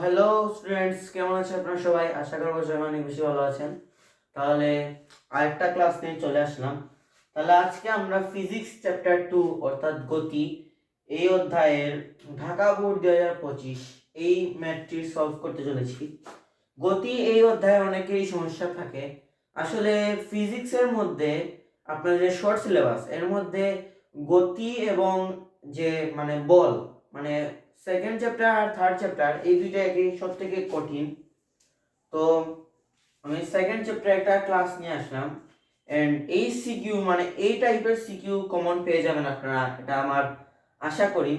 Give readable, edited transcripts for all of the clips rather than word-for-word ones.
Hello students, কেমন আছেন আপনারা সবাই? আশা করবো সবাই অনেক বেশি ভালো আছেন। তাহলে আরেকটা ক্লাস নিয়ে চলে আসলাম। তাহলে আজকে আমরা ফিজিক্স চ্যাপ্টার 2 অর্থাৎ গতি এই অধ্যায়ের ঢাকা বোর্ড 2025 এই ম্যাথটি সলভ করতে চলেছি। গতি এই অধ্যায়ে অনেকেরই সমস্যা থাকে। আসলে ফিজিক্সের মধ্যে আপনার যে শর্ট সিলেবাস এর মধ্যে গতি এবং যে বল মানে সেকেন্ড চ্যাপ্টার আর থার্ড চ্যাপ্টার এই দুইটা একই সব থেকে কঠিন। তো আমি সেকেন্ড চ্যাপ্টার একটা ক্লাস নিয়ে আসলাম এন্ড এই সিকিউ এই টাইপের সিকিউ কমন পেয়ে যাবেন আপনারা, এটা আমার আশা করি।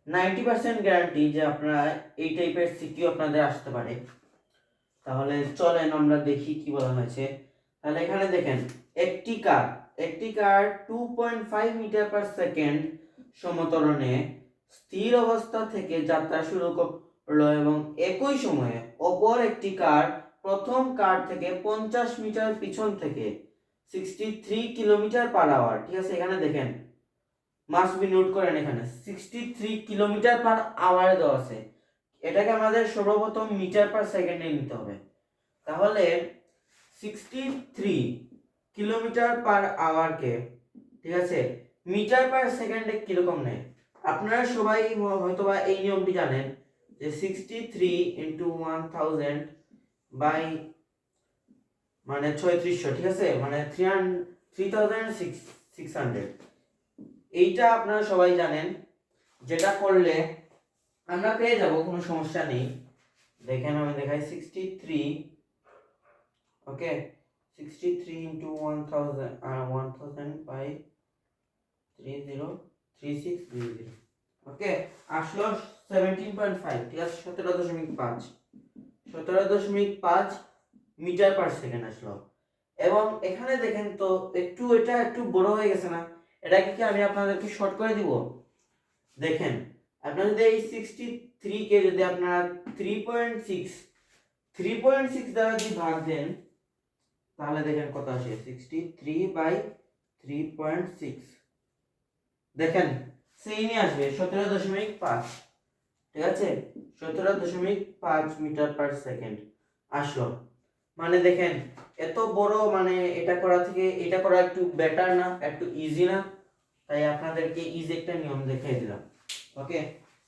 90% গ্যারান্টি যে আপনারা এই টাইপের সিকিউ আপনাদের আসতে পারে। তাহলে চলেন আমরা দেখি কি বলা হয়েছে। তাহলে এখানে দেখেন, একটি কার 2.5 মিটার পার সেকেন্ড সমত্বরণে স্থির অবস্থা থেকে যাত্রা শুরু করলো এবং একই সময়ে অপর একটি কার প্রথম কার থেকে 50 মিটার পিছন থেকে 63 কিলোমিটার পার আওয়ার, ঠিক আছে? এখানে দেখেন, মাস্ট বি নোট করেন, এখানে 63 কিলোমিটার পার আওয়ারে দেওয়া আছে। এটাকে আমাদের সর্বপ্রথম মিটার পার সেকেন্ডে নিতে হবে। তাহলে 63 কিলোমিটার পার আওয়ারকে, ঠিক আছে, মিটার পার সেকেন্ডে কিরকম নেয়? আপনারা সবাই হয়তোবা এই নিয়মটি জানেন যে 63 ইন্টু 1000 বাই 3600, ঠিক আছে, 3600। এইটা আপনারা সবাই জানেন, যেটা করলে আমরা পেয়ে যাব, কোনো সমস্যা নেই। দেখেন আমি দেখাই 63, ওকে, 63 ইন্টু 1000 বাই 303600, ওকে, আসলো 17.5, ঠিক আছে, 17.5 মিটার পার সেকেন্ড আসলো। এবং এখানে দেখেন তো এটা একটু বড় হয়ে গেছে না? এটাকে কি আমি আপনাদেরকে শর্ট করে দিব? দেখেন, আপনারা যদি এই 63 কে যদি আপনারা 3.6 দ্বারা যদি ভাগ দেন, তাহলে দেখেন কত আসে, 63 বাই 3.6, দেখেন সেমই আসবে 17.5, ঠিক আছে, 17.5 মিটার পার সেকেন্ড আসলো। দেখেন এত বড়, এটা করা থেকে এটা করা একটু বেটার না, একটু ইজি না? তাই আপনাদেরকে ইজি একটা নিয়ম দেখিয়ে দিলাম। ওকে,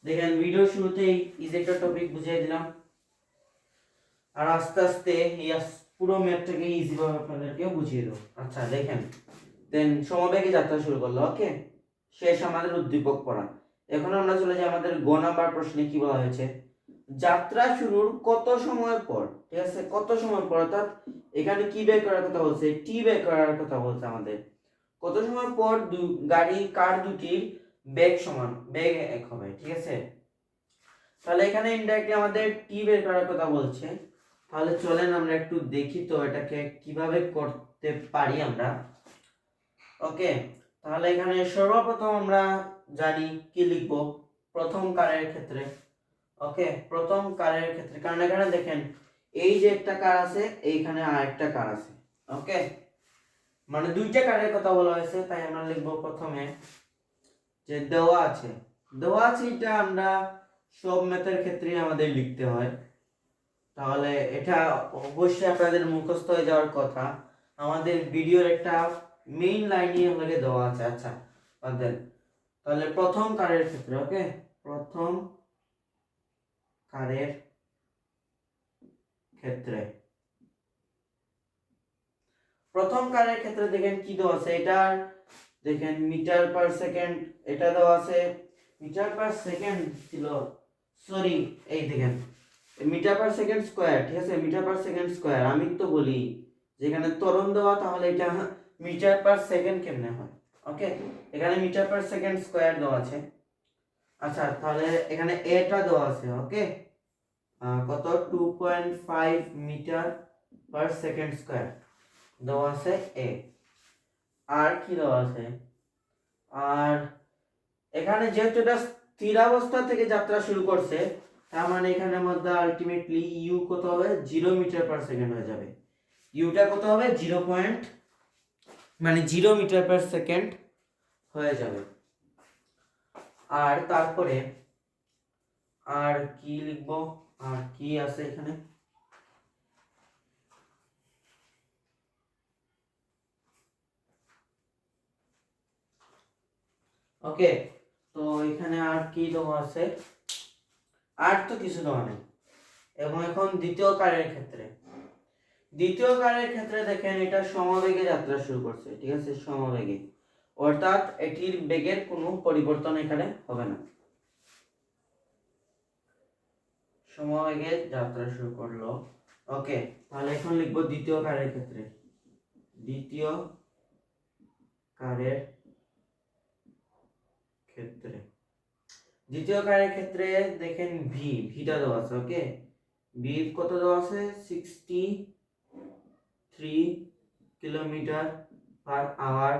দেখেন ভিডিও শুরুতেই ইজি একটা টপিক বুঝিয়ে দিলাম, আর আস্তে আস্তে এই পুরো ম্যাথটাকে ইজি ভাবে আপনাদেরকে বুঝিয়ে দেবো। আচ্ছা দেখেন, দেন সমবেগে যাত্রা শুরু করলো, ওকে, শেষ আমাদের উদ্দীপক পড়া। এখন আমরা চলে যাই আমাদের গ নাম্বার প্রশ্নে। কি বলা হয়েছে? যাত্রা শুরুর কত সময় পর, ঠিক আছে, কত সময় পর, অর্থাৎ এখানে কি বের করার কথা বলছে, টি বের করার কথা বলছে আমাদের। কত সময় পর কার দুটির বেগ সমান, বেগ এক হবে, ঠিক আছে। তাহলে এখানে ইনডাইরেক্টলি আমাদের টি বের করার কথা বলছে। তাহলে চলেন আমরা একটু দেখি তো এটাকে কিভাবে করতে পারি আমরা। ওকে, তাহলে এখানে সর্বপ্রথম আমরা জানি কি লিখব প্রথম কারের ক্ষেত্রে। ওকে, প্রথম কারের ক্ষেত্রে, কারণ এখানে দেখেন এই যে একটা কার আছে, এইখানে আরেকটা কার আছে। ওকে, দুইটা কারের কথা বলা হয়েছে, তাই আমরা লিখব প্রথমে যে দেওয়া আছে এটা আমরা সব ম্যাথের ক্ষেত্রে আমাদের লিখতে হয়। তাহলে এটা অবশ্যই আপনাদের মুখস্থ হয়ে যাওয়ার কথা। আমাদের ভিডিওর একটা মেইন লাইনই হলে দেওয়া আছে। আচ্ছা বাদেন, তাহলে প্রথম কারের ক্ষেত্রে, ওকে, প্রথম কারের ক্ষেত্রে দেখেন কি দেওয়া আছে, এটা দেখেন মিটার পার সেকেন্ড, এটা দেওয়া আছে মিটার পার সেকেন্ড ছিল, সরি, এই দেখেন মিটার পার সেকেন্ড স্কয়ার, ঠিক আছে, মিটার পার সেকেন্ড স্কয়ার। আমি তো বলি যেখানে ত্বরণ দেওয়া, তাহলে এটা মিটার পার সেকেন্ড কেমনে হয়? ওকে, এখানে মিটার পার সেকেন্ড স্কয়ার দেওয়া আছে। আচ্ছা, তাহলে এখানে এটা দেওয়া আছে, ওকে, কত 2.5 মিটার পার সেকেন্ড স্কয়ার দেওয়া আছে এ। আর কি দেওয়া আছে? আর এখানে যেহেতু এটা স্থিরাবস্থা থেকে যাত্রা শুরু করছে, তার এখানের মধ্যে আলটিমেটলি ইউ কত হবে, 0 মিটার পার সেকেন্ড হয়ে যাবে। ইউটা কত হবে, 0 মিটার পার সেকেন্ড হয়ে যাবে। আর তারপরে আর কি লিখবো, আর কি আছে এখানে, ওকে। তো এখানে আর কি দেওয়া আছে, আর তো কিছু দেওয়া নেই। এবং এখন দ্বিতীয় কারের ক্ষেত্রে দেখেন এটা সমবেগে যাত্রা শুরু করছে, ঠিক আছে, সমবেগে, অর্থাৎ এটির বেগের কোনো পরিবর্তন এখানে হবে না, সমবেগে যাত্রা শুরু করলো। ওকে, তাহলে এখন লিখবো দ্বিতীয় কারের ক্ষেত্রে, দ্বিতীয় কারের ক্ষেত্রে দেখেন ভিটা দেওয়া আছে, ওকে, ভি কত দেওয়া আছে, 63 কিলোমিটার পার আওয়ার,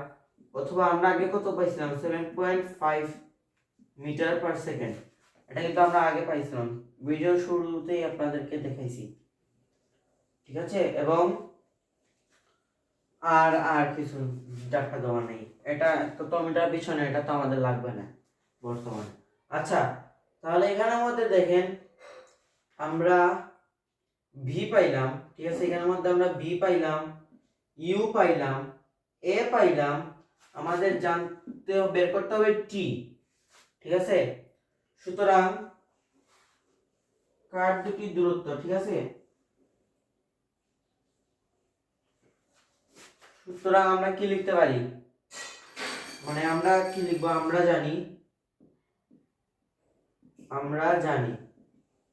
অথবা আমরা আগে কত পাইছিলাম, 7.5 মিটার পার সেকেন্ড, এটা কিন্তু আমরা আগে পাইছিলাম, ভিডিও শুরুতেই আপনাদেরকে দেখাইছি, ঠিক আছে। এবং আর কিছু দেখা দেওয়া নেই, এটা কত মিটার পিছনে, এটা তো আমাদের লাগবে না বর্তমানে। আচ্ছা, তাহলে এখানের মধ্যে দেখেন আমরা ভি পাইলাম, ঠিক আছে, এখানের মধ্যে আমরা ভি পাইলাম, ইউ পাইলাম, এ পাইলাম, আমাদের জানতে বের করতে হবে টি, ঠিক আছে। সুতরাং কার দুটি দূরত্ব, ঠিক আছে, সুতরাং আমরা কি লিখতে পারি, মানে আমরা কি লিখবো, আমরা জানি,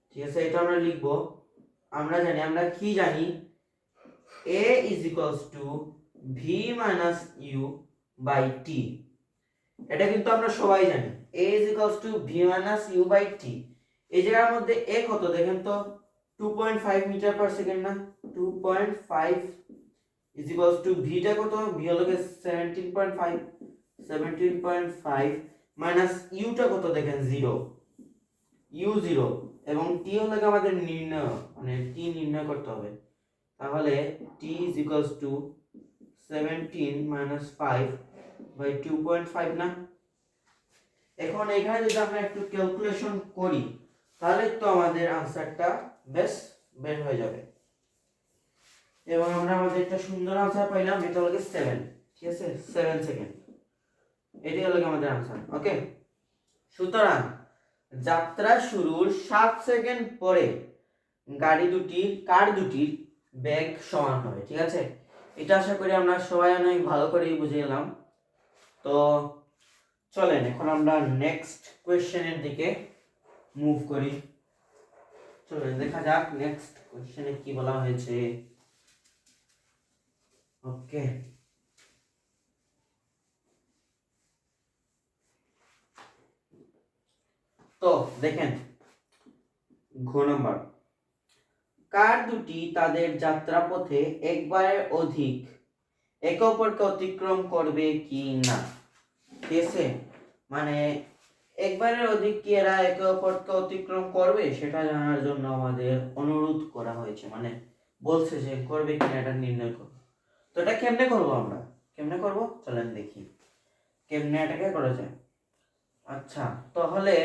ঠিক আছে, এটা আমরা লিখবো, আমরা কি জানি, a is equals to v minus u by t, এটা কিন্তু আমরা সবাই জানি, a is equals to v minus u by t। এই জায়গার মধ্যে a কত দেখেন তো, 2.5 মিটার পার সেকেন্ড না, 2.5 is equals to v টা কত, v হলো 17.5 মাইনাস u টা কত দেখেন 0, u 0, এবং t হলো আমাদের নির্ণয়, মানে t নির্ণয় করতে হবে, তাহলে t is equals to 17 minus 5 by 2.5 না। এখন এখানে যদি আমরা একটু ক্যালকুলেশন করি তাহলে তো আমাদের আনসারটা বেশ বের হয়ে যাবে, এবং আমরা আমাদের একটা সুন্দর আনসার পাইলাম, এটা হলো 7, ঠিক আছে, 7 সেকেন্ড, এটাই হলো আমাদের আনসার, ওকে। সুতরাং যাত্রা শুরুর 7 সেকেন্ড পরে কার দুটির বেগ সমান হবে, ঠিক আছে, এটা আশা করি আমরা সবাই অনেক ভালো করেই বুঝে গেলাম। তো চলেন এখন আমরা নেক্সট কোশ্চেনের দিকে মুভ করি, চলেন দেখা যাক নেক্সট কোশ্চেনে কি বলা হয়েছে। ওকে, তো দেখেন ঘ নাম্বার, কার দুটি তাদের যাত্রাপথে একবারের অধিক একে অপরকে অতিক্রম করবে কি না, ঠিক আছে, মানে একবারের অধিক কি এরা একে অপরকে অতিক্রম করবে সেটা জানার জন্য আমাদের অনুরোধ করা হয়েছে, মানে বলছে যে করবে কিনা এটা নির্ণয় করো। তো এটা কেমনে করবো, আমরা কেমনে করব, চলেন দেখি কেমনে এটাকে করা যায়। আচ্ছা, তাহলে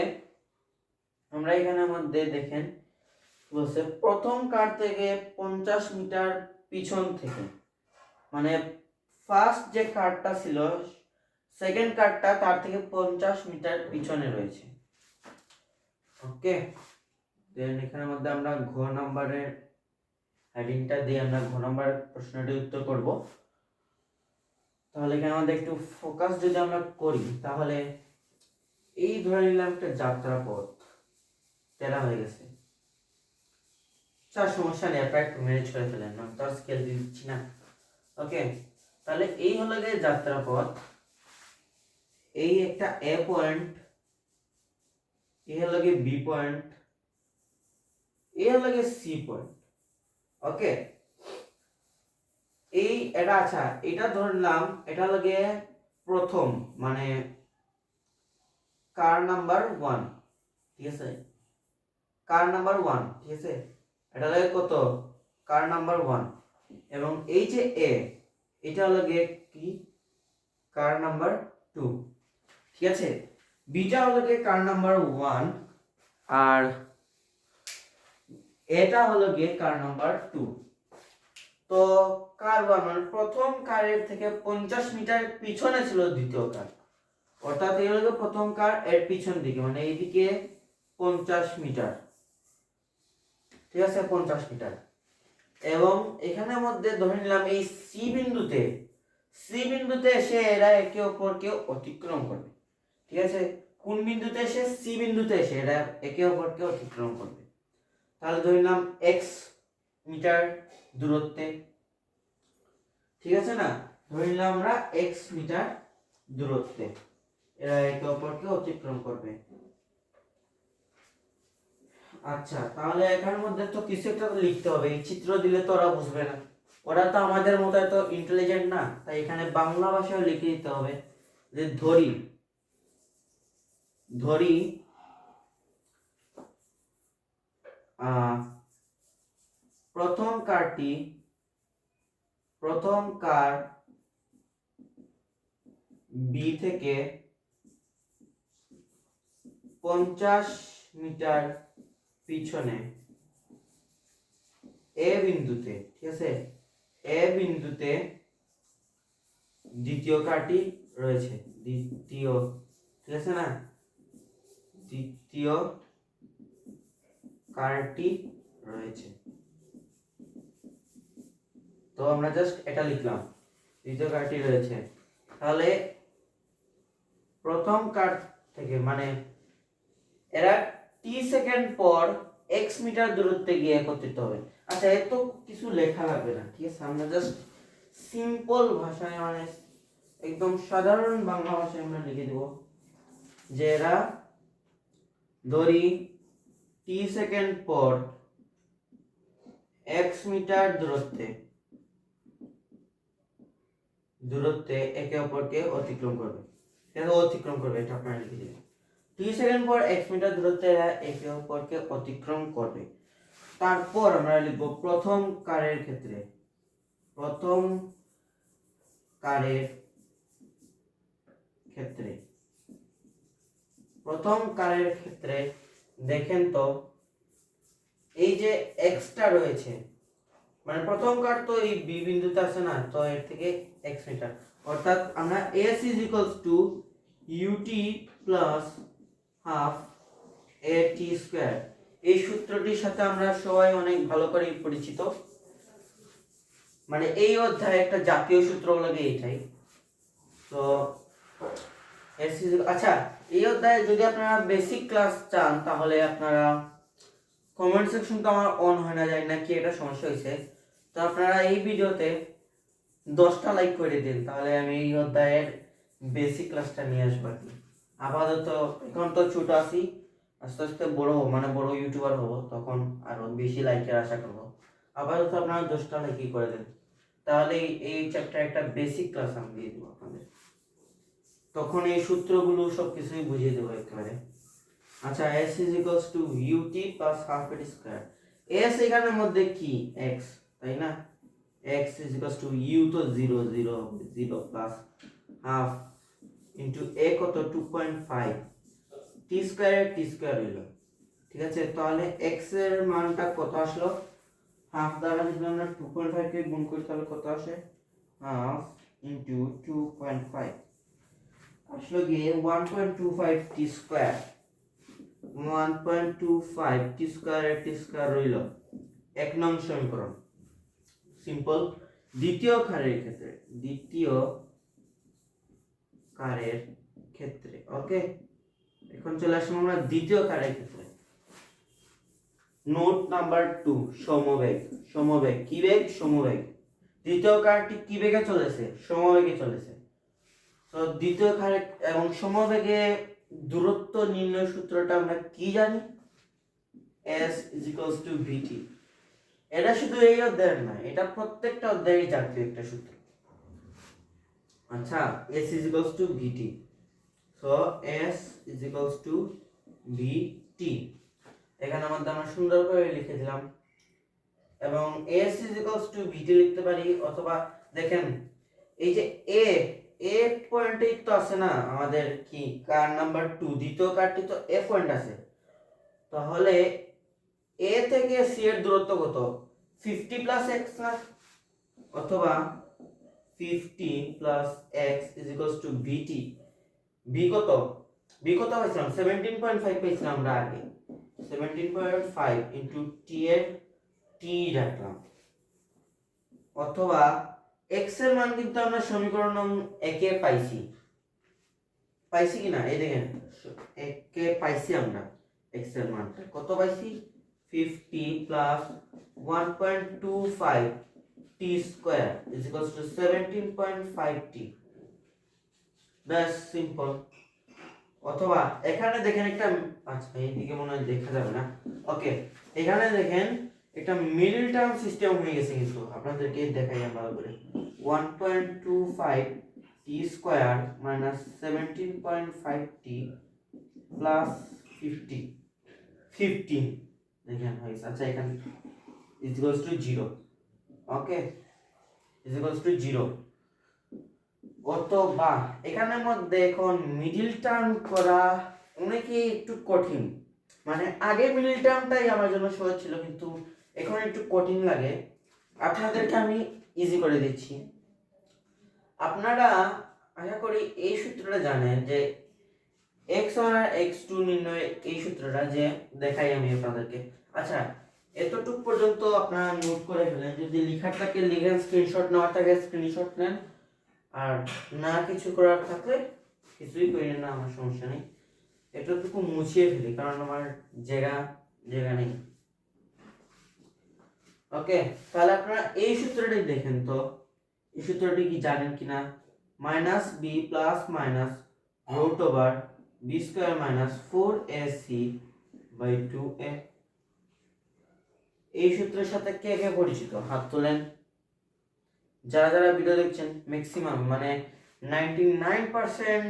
আমরা এখানের মধ্যে দেখেন বলছে প্রথম কার থেকে 50 মিটার পিছন থেকে, মানে ফার্স্ট যে কারটা ছিল সেকেন্ড কারটা তার থেকে 50 মিটার পিছনে রয়েছে, ওকে। দেন এখানের মধ্যে আমরা ঘ নাম্বারের হেডিংটা দিয়ে আমরা ঘ নাম্বার প্রশ্নটির উত্তর করব। তাহলে এখানে আমাদের একটু ফোকাস যদি আমরা করি তাহলে এই ধরে নিলাম একটা যাত্রা পথ তেরা হয়ে গেছে, সমস্যা নেই, আপনারা একটু ম্যানেজ করে ফেলেন, আমি তো আর স্কেল দিচ্ছি না, ওকে। তাহলে এই হলো যে যাত্রা পথ, এই একটা এ পয়েন্ট, এই হলো গিয়ে বি পয়েন্ট, এই হলো গিয়ে সি পয়েন্ট, ওকে। এই এটা আচ্ছা, এটা ধরলাম এটা হলো গিয়ে প্রথম, মানে কার নাম্বার 1, ঠিক আছে, কার নাম্বার 1, ঠিক আছে, এটা লাগে কত, কার নাম্বার 1, এবং এই যে এ এটা হলো গিয়ে কি, কার নাম্বার 2, ঠিক আছে, বিটা হলো গিয়ে কার নাম্বার 1, আর এটা হলো গিয়ে কার নাম্বার 2। তো কার ওয়ান মানে প্রথম কারের থেকে 50 মিটার পিছনে ছিল দ্বিতীয় কার, অর্থাৎ এই হলো প্রথম কার এর পিছন দিকে, মানে এইদিকে 50 মিটার, ঠিক আছে 50 মিটার। এবং এখানে মধ্যে ধরে নিলাম এই সি বিন্দুতে এসে এরা একে অপরকে অতিক্রম করবে, ঠিক আছে। কোন বিন্দুতে এসে? সি বিন্দুতে এসে এরা একে অপরকে অতিক্রম করবে। তাহলে ধরে নিলাম এক্স মিটার দূরত্বে, ঠিক আছে না, ধরে নিলাম আমরা এক্স মিটার দূরত্বে এরা একে অপরকে অতিক্রম করবে। আচ্ছা, তাহলে এখানের মধ্যে তো কিছু একটা লিখতে হবে, এই চিত্র দিলে তো ওরা বুঝবে না, ওরা তো আমাদের মতো এত ইন্টেলিজেন্ট না, তাই এখানে বাংলা ভাষায় লিখে দিতে হবে যে ধরি ধরি প্রথম কার বি থেকে 50 মিটার পিছনে এ বিন্দুতে, ঠিক আছে, এ বিন্দুতে দ্বিতীয় কারটি রয়েছে, দ্বিতীয়, ঠিক আছে না, দ্বিতীয় কারটি রয়েছে। তো আমরা জাস্ট এটা লিখলাম, দ্বিতীয় কারটি রয়েছে। তাহলে প্রথম কার থেকে মানে এরা টি সেকেন্ড পর এক্স মিটার দূরত্বে গিয়ে একত্রিত হবে। আচ্ছা, এত কিছু লেখা লাগবে না, ঠিক আছে, আমরা জাস্ট সিম্পল ভাষায় মানে একদম সাধারণ বাংলা ভাষায় আমরা লিখে দেব যে এরা ধরি টি সেকেন্ড পর এক্স মিটার দূরত্বে একে অপরকে অতিক্রম করবে, এটা আপনারা লিখে দিবেন। টি সেকেন্ড পর এক্স মিটার দূরত্বে এরা একে অপরকে অতিক্রম করবে। তারপর আমরা লিখব প্রথম কারের ক্ষেত্রে দেখেন তো এই যে এক্সটা রয়েছে, মানে প্রথম কার তো এই বি বিন্দুতে আছে না, তো এর থেকে এক্স মিটার, অর্থাৎ আমরা s ut plus half at square, এই সূত্রটির সাথে আমরা সবাই অনেক ভালো করে পরিচিত, মানে এই অধ্যায়ে একটা জাতীয় সূত্র লাগে এটাই। তো আচ্ছা, এই অধ্যায়ে যদি আপনারা বেসিক ক্লাস চান তাহলে আপনারা কমেন্ট সেকশন তো আমার অন হয় না, জানি না কি এটা সমস্যা হয়েছে, তো আপনারা এই ভিডিওতে 10টা লাইক করে দিন, তাহলে আমি এই অধ্যায়ের বেসিক ক্লাসটা নিয়ে আসবো আর কি। আপাতত এখন তো ছোট আছি, আস্তে আস্তে বড় হবো, মানে বড় ইউটিউবার হবো, তখন আরো বেশি লাইকের আশা করবো। আপাতত আপনারা 10টা লাইকই করে দেন, তাহলে এই চ্যাপ্টার একটা বেসিক ক্লাস আমি দিয়ে দেবো আপনাদের, তখন এই সূত্রগুলো সবকিছুই বুঝিয়ে দেবো একেবারে। আচ্ছা, s ut plus half at square, s এখানের মধ্যে কি x, তাই না, x u তো 0 0 0 plus half into a কত 2.5 t স্কয়ার হইল, ঠিক আছে। তাহলে x এর মানটা কত আসলো, হাফ দ্বারা যদি আমরা 2.5 কে গুণ করি তাহলে কত আসে, হাফ into 2.5 আসলো গিয়ে 1.25 t স্কয়ার, 1.25 t স্কয়ার রইল 1 নং সমীকরণ। সিম্পল। দ্বিতীয় কারের ক্ষেত্রে ওকে, এখন চলে আসলাম আমরা দ্বিতীয় কারের ক্ষেত্রে। নোট নাম্বার 2, সমবেগ কি বেগ, সমবেগ। দ্বিতীয় কারটি কি বেগে চলেছে, সমবেগে চলেছে। তো দ্বিতীয় কার এবং সমবেগে দূরত্ব নির্ণয় সূত্রটা আমরা কি জানি, s vt। এটা শুধু এই অধ্যায়ের না, এটা প্রত্যেকটা অধ্যায়ে জাতীয় একটা সূত্র। আচ্ছা, s vt, so s vt এখানে মধ্যে আমরা সুন্দর করে লিখে দিলাম, এবং s vt লিখতে পারি, অথবা দেখেন এই যে a পয়েন্টে তো আছে না আমাদের কি কার নাম্বার 2, দ্বিতীয় কারটি তো a পয়েন্ট আছে, তাহলে এ থেকে সি এর দূরত্ব কত 50 প্লাস এক্স না, অথবা 50 plus x is equals to vt. V কত পাইছিলাম 17.5 পাইছিলাম আমরা আগে, 17.5 ইনটু টি এর টি রাখলাম, অথবা এক্স এর মান কিন্তু আমরা সমীকরণ নং 1 এ পাইছি কিনা এই দেখেন, 1 এ পাইছি আমরা এক্স এর মান কত পাইছি 50 plus 1.25 T square is equals two 17.5 টি। ব্যাস সিম্পল। অথবা এখানে দেখেন একটা, আচ্ছা এইদিকে মনে হয় দেখা যাবে না, ওকে এখানে দেখেন একটা মিডল টার্ম সিস্টেম হয়ে গেছে, কিন্তু আপনাদেরকে দেখাই আমরা করে 1.25 টি স্কয়ার মাইনাস 17.5 টি প্লাস 15 দেখেন হয়েছে। আচ্ছা এখানে is equals two 0, okay is equals two 0। অথবা এখানের মধ্যে এখন মিডল টার্ম করা অনেকেই একটু কঠিন, মানে আগে মিডল টার্মটাই আমার জন্য সহজ ছিল, কিন্তু এখন একটু কঠিন লাগে। আপনাদেরকে আমি ইজি করে দিচ্ছি। আপনারা আশা করি এই সূত্রটা জানেন যে x1 আর x2 নির্ণয়, এই সূত্রটা যে দেখাই আমি আপনাদেরকে। আচ্ছা এতটুক পর্যন্ত আপনারা নোট করে ফেলেন, যদি লেখা থাকে লিখেন, স্ক্রিনশট নেওয়া থাকে স্ক্রিনশট নেন, আর না কিছু করার থাকলে কিছুই করেন না, আমার সমস্যা নেই, এতটুকু মুছিয়ে ফেলি কারণ আমার জায়গা নেই। ওকে তাহলে আপনারা এই সূত্রটি দেখেন তো, এই সূত্রটি কি জানেন কিনা, minus b plus minus root over b square minus 4ac by 2a। এই সূত্রের সাথে কে কে পরিচিত হাত তোলেন। যারা যারা ভিডিও দেখছেন ম্যাক্সিমাম মানে 99%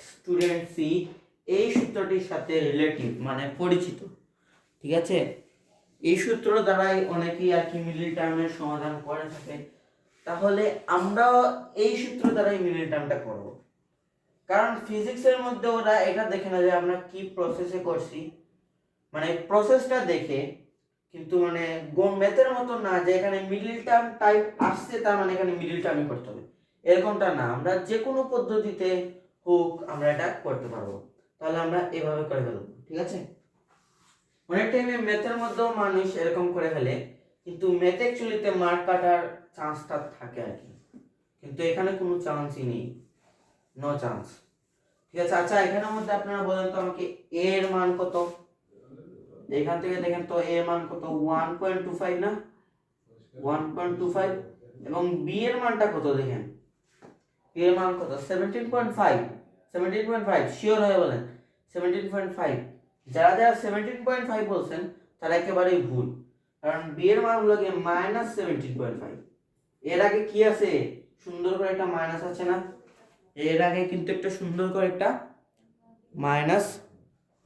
স্টুডেন্টসই এই সূত্রটির সাথে রিলেটিভ মানে পরিচিত, ঠিক আছে। এই সূত্র দ্বারাই অনেকেই আর কি মিডল টার্মের সমাধান করে থাকে, তাহলে আমরাও এই সূত্র দ্বারাই মিডল টার্মটা করব। কারণ ফিজিক্সের মধ্যে ওরা এটা দেখে না যে আমরা কি প্রসেসে করছি, মানে প্রসেসটা দেখে, কিন্তু মানে ম্যাথের মতো না যে এখানে মিডল টার্ম টাইপ আসছে তার মানে এখানে মিডল টার্মই করতে হবে, এরকমটা না। আমরা যে কোনো পদ্ধতিতে হোক আমরা এটা করতে পারবো। তাহলে আমরা এভাবে করে ফেলবো, ঠিক আছে। অনেক টাইমে ম্যাথের মধ্যেও মানুষ এরকম করে ফেলে, কিন্তু ম্যাথ অ্যাকচুয়ালিতে মার্ক কাটার চান্সটা থাকে আর কি, কিন্তু এখানে কোনো চান্সই নেই, নো চান্স, ঠিক আছে। আচ্ছা এখানের মধ্যে আপনারা বলেন তো আমাকে a এর মান কত, এখান থেকে দেখেন তো a এর মান কত 1.25 না, 1.25, এবং b এর মানটা কত দেখেন, b এর মান কত 17.5 শিওর হয়ে বলেন 17.5। যারা যারা 17.5 বলছেন তারা একেবারেই ভুল, কারণ b এর মান হলো কি -17.5। এর আগে কি আছে, সুন্দর করে একটা মাইনাস আছে না, এর আগে কিন্তু একটা সুন্দর করে একটা মাইনাস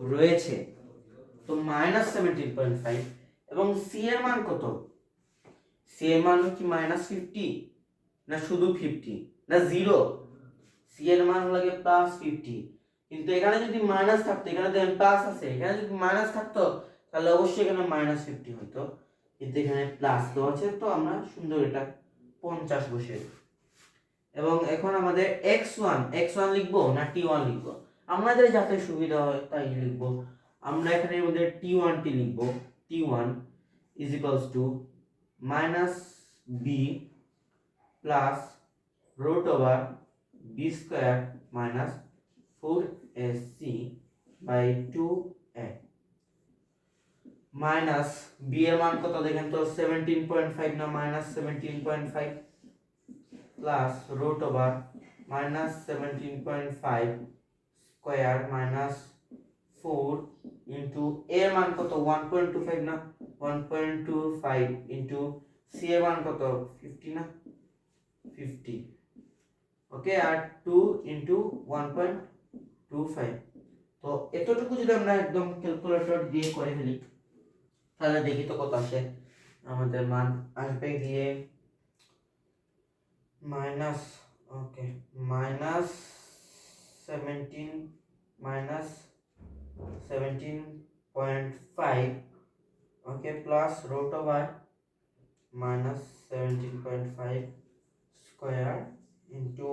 রয়েছে, তো -17.5। এবং সি এর মান কত, সি এর মান কি -50 না শুধু 50 না 0, সি এর মান লাগে +50, কিন্তু এখানে যদি মাইনাস থাকতো, এখানে দেখেন প্লাস আছে, এখানে যদি মাইনাস থাকতো তাহলে অবশ্যই এখানে -50 হতো, কিন্তু এখানে প্লাস তো আছে, তো আমরা সুন্দর এটা 50 বসে। এবং এখন আমাদের x1 লিখবো না t1 লিখবো, আমাদের যাতে সুবিধা হয় তাই লিখবো। আমরা এখানে আমাদের t1 টি লিখবো, t1 is equals to -b plus root over b square minus 4ac by 2a minus b এর মান কত দেখেন তো 17.5 না -17.5 plus root over -17.5 square minus 4 into a এর মান কত 1.25 না 1.25 ইনটু c এর মান কত 50 না 50, ওকে, আর 2 ইনটু 1.25। তো এতটুকু যদি আমরা একদম ক্যালকুলেটর দিয়ে করে ফেলি তাহলে দেখি তো কত আসে, আমাদের মান আসবে গিয়ে minus, okay -17.5 okay, plus root over minus 17.5 square into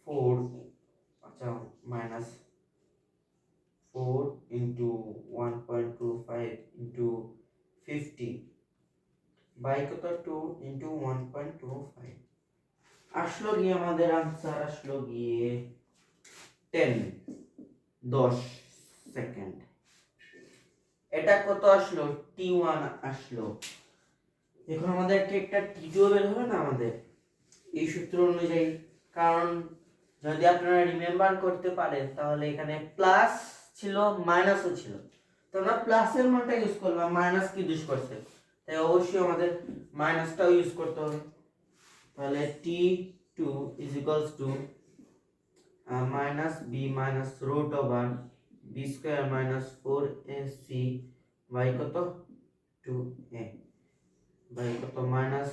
4, আচ্ছা মাইনাস 4 ইন্টু 1.25 ইন্টু 50 বাই কত 2 ইন্টু 1.25 আসলো গিয়ে আমাদের আনসার আসলো গিয়ে 10 সেকেন্ড। এটা কত আসলো t1 আসলো। এখন আমাদেরকে একটা t2 বের হবে না আমাদের এই সূত্র অনুযায়ী, কারণ যদি আপনারা রিমেম্বার করতে পারেন তাহলে এখানে প্লাস ছিল মাইনাসও ছিল, তো আমরা প্লাসের মানটা ইউজ করলাম, মাইনাস কি ইউজ করছে, তাই অবশ্যই আমাদের মাইনাসটাও ইউজ করতে হবে। তাহলে t2 is equals to minus b minus root over b square minus 4ac by কত 2a by কত minus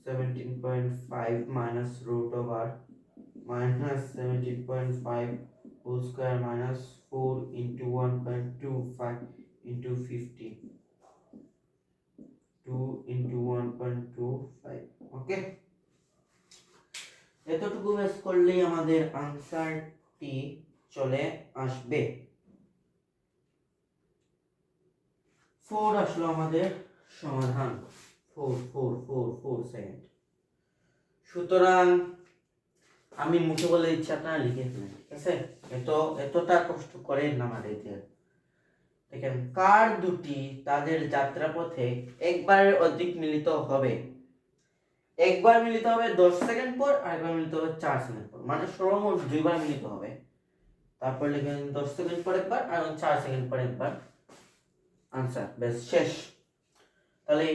17.5 minus root over minus 17.5 whole square minus 4 into 1.25 into 50 2 into 1.25 ওকে, এতটুকু বেস করলেই আমাদের আনসারটি চলে আসবে। 4 আসলো আমাদের সমাধান, 4 সেকেন্ড। সুতরাং আমি মুখে বলে দিচ্ছি, আপনারা লিখে ফেলেন, ঠিক আছে? এতটা কষ্ট করেন না আমাদের। দেখেন, কার দুটি তাদের যাত্রাপথে একবারের অধিক মিলিত হবে, একবার মিলিত হবে 10 সেকেন্ড পর, আর একবার মিলিত হবে 4 সেকেন্ড পর, মানে সর্বমোট দুইবার মিলিত হবে। তারপর লিখেন 10 সেকেন্ড পর একবার আর 4 সেকেন্ড পর একবার, আনসার বেশ শেষ। তাহলে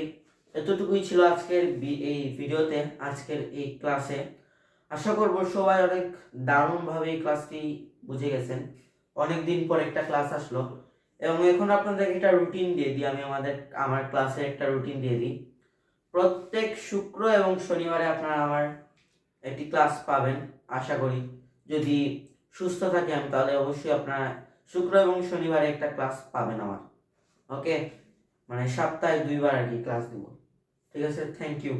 এতটুকুই ছিল আজকের এই ভিডিওতে, আজকের এই ক্লাসে। আশা করব সবাই অনেক দারুণভাবে এই ক্লাসটি বুঝে গেছেন। অনেক দিন পর একটা ক্লাস আসলো, এবং এখন আপনাদের একটা রুটিন দিয়ে দিই, আমি আমার ক্লাসে একটা রুটিন দিয়ে দিই। প্রত্যেক শুক্র এবং শনিবারে আপনারা আমার একটি ক্লাস পাবেন আশা করি। যদি সুস্থ থাকি আমি, তাহলে অবশ্যই আপনারা শুক্র এবং শনিবারে একটা ক্লাস পাবেন আমার। ওকে, মানে সপ্তাহে 2 বার আর কি ক্লাস দিব, ঠিক আছে? Thank you.